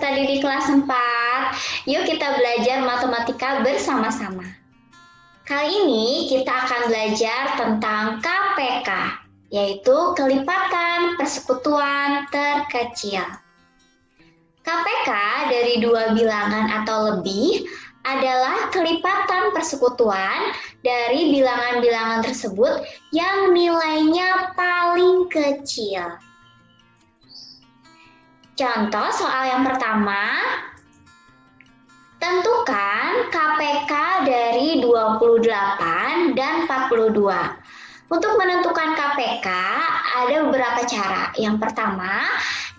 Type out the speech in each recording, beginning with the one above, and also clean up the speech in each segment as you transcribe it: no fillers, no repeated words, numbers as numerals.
peserta didik kelas 4. Yuk kita belajar matematika bersama-sama. Kali ini kita akan belajar tentang KPK, yaitu kelipatan persekutuan terkecil. KPK dari dua bilangan atau lebih adalah kelipatan persekutuan dari bilangan-bilangan tersebut yang nilainya paling kecil. Contoh soal yang pertama, tentukan KPK dari 28 dan 42. Untuk menentukan KPK ada beberapa cara. Yang pertama,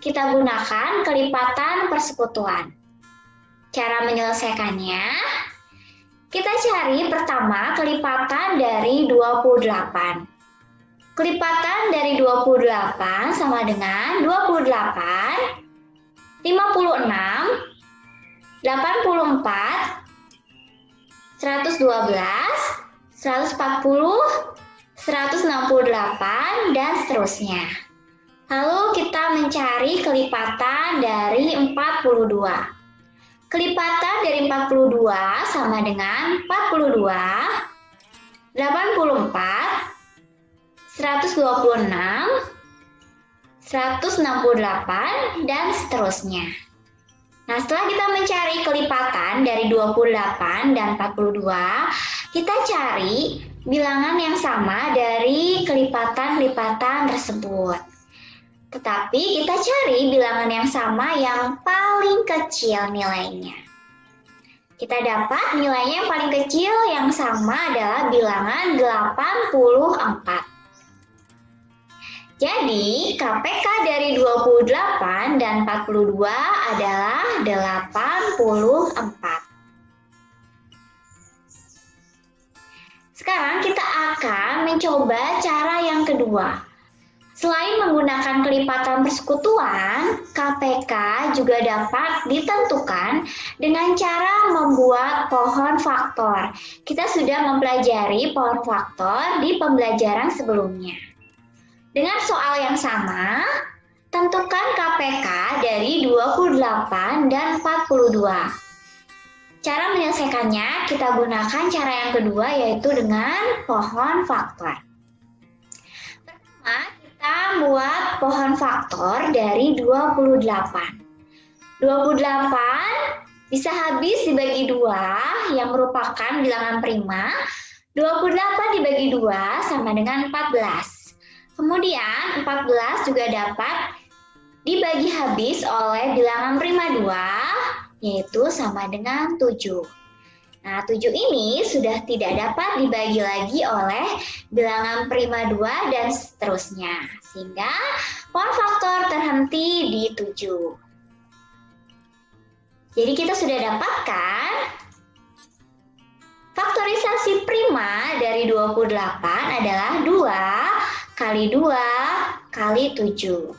kita gunakan kelipatan persekutuan. Cara menyelesaikannya, kita cari pertama kelipatan dari 28. Kelipatan dari 28 sama dengan 28, 56, 84, 112, 140, 168, dan seterusnya. Lalu kita mencari kelipatan dari 42. Kelipatan dari 42 sama dengan 42, 84, 126, 168, dan seterusnya. Nah, setelah kita mencari kelipatan dari 28 dan 42, kita cari bilangan yang sama dari kelipatan-kelipatan tersebut. Tetapi kita cari bilangan yang sama yang paling kecil nilainya. Kita dapat nilainya yang paling kecil yang sama adalah bilangan 84. Jadi, KPK dari 28 dan 42 adalah 84. Sekarang kita akan mencoba cara yang kedua. Selain menggunakan kelipatan persekutuan, KPK juga dapat ditentukan dengan cara membuat pohon faktor. Kita sudah mempelajari pohon faktor di pembelajaran sebelumnya. Dengan soal yang sama, tentukan KPK dari 28 dan 42. Cara menyelesaikannya kita gunakan cara yang kedua, yaitu dengan pohon faktor. Pertama, kita buat pohon faktor dari 28. 28 bisa habis dibagi 2 yang merupakan bilangan prima. 28 dibagi 2 sama dengan 14. Kemudian 14 juga dapat dibagi habis oleh bilangan prima 2, yaitu sama dengan 7. Nah, 7 ini sudah tidak dapat dibagi lagi oleh bilangan prima 2 dan seterusnya. Sehingga pohon faktor terhenti di 7. Jadi kita sudah dapatkan faktorisasi prima dari 28 adalah 2 kali 2 kali 7.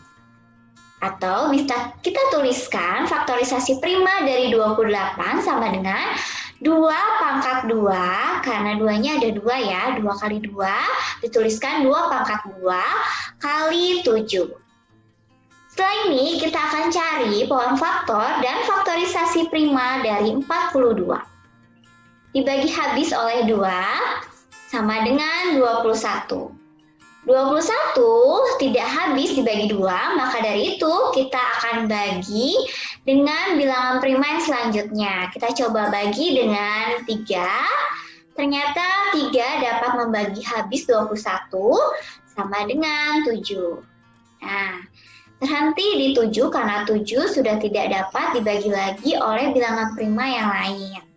Atau bisa kita tuliskan faktorisasi prima dari 28 sama dengan 2 pangkat 2, karena 2-nya ada 2 ya, 2 kali 2, dituliskan 2 pangkat 2 kali 7. Setelah ini kita akan cari pohon faktor dan faktorisasi prima dari 42. Dibagi habis oleh 2 sama dengan 21. 21 tidak habis dibagi 2, maka dari itu kita akan bagi dengan bilangan prima yang selanjutnya. Kita coba bagi dengan 3. Ternyata 3 dapat membagi habis 21 sama dengan 7. Nah, terhenti di 7 karena 7 sudah tidak dapat dibagi lagi oleh bilangan prima yang lain.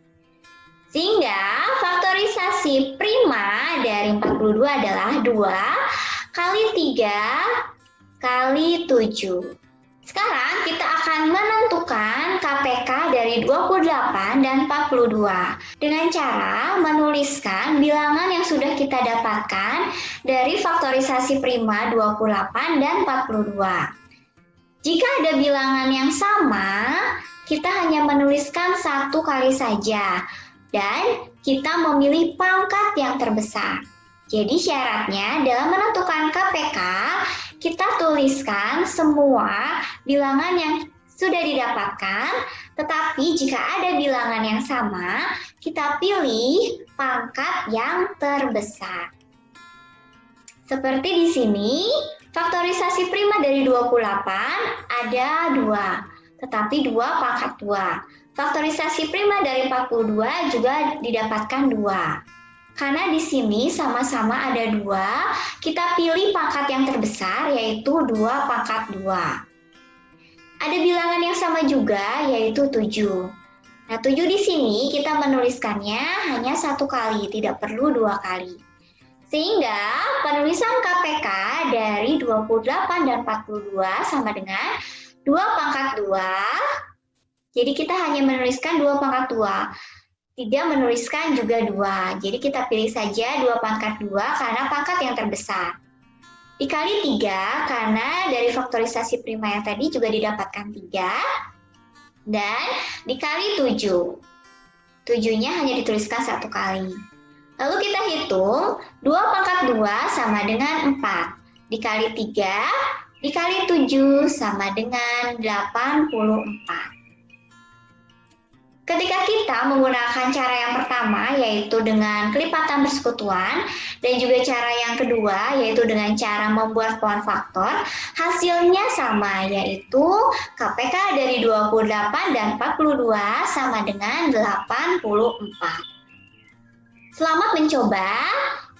Sehingga faktorisasi prima dari 42 adalah 2 kali 3 kali 7. Sekarang kita akan menentukan KPK dari 28 dan 42 dengan cara menuliskan bilangan yang sudah kita dapatkan dari faktorisasi prima 28 dan 42. Jika ada bilangan yang sama, kita hanya menuliskan satu kali saja. Dan kita memilih pangkat yang terbesar. Jadi syaratnya dalam menentukan KPK, kita tuliskan semua bilangan yang sudah didapatkan, tetapi jika ada bilangan yang sama, kita pilih pangkat yang terbesar. Seperti di sini, faktorisasi prima dari 28 ada 2, tetapi 2 pangkat 2. Faktorisasi prima dari 42 juga didapatkan 2. Karena di sini sama-sama ada 2, kita pilih pangkat yang terbesar yaitu 2 pangkat 2. Ada bilangan yang sama juga yaitu 7. Nah, 7 di sini kita menuliskannya hanya 1 kali, tidak perlu 2 kali. Sehingga penulisan KPK dari 28 dan 42 sama dengan 2 pangkat 2. Jadi kita hanya menuliskan 2 pangkat 2. Tidak menuliskan juga 2. Jadi kita pilih saja 2 pangkat 2 karena pangkat yang terbesar. Dikali 3 karena dari faktorisasi prima yang tadi juga didapatkan 3. Dan dikali 7. 7-nya hanya dituliskan 1 kali. Lalu kita hitung 2 pangkat 2 sama dengan 4. Dikali 3 dikali 7 sama dengan 84. Ketika kita menggunakan cara yang pertama yaitu dengan kelipatan persekutuan dan juga cara yang kedua yaitu dengan cara membuat pohon faktor, hasilnya sama yaitu KPK dari 28 dan 42 sama dengan 84. Selamat mencoba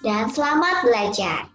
dan selamat belajar.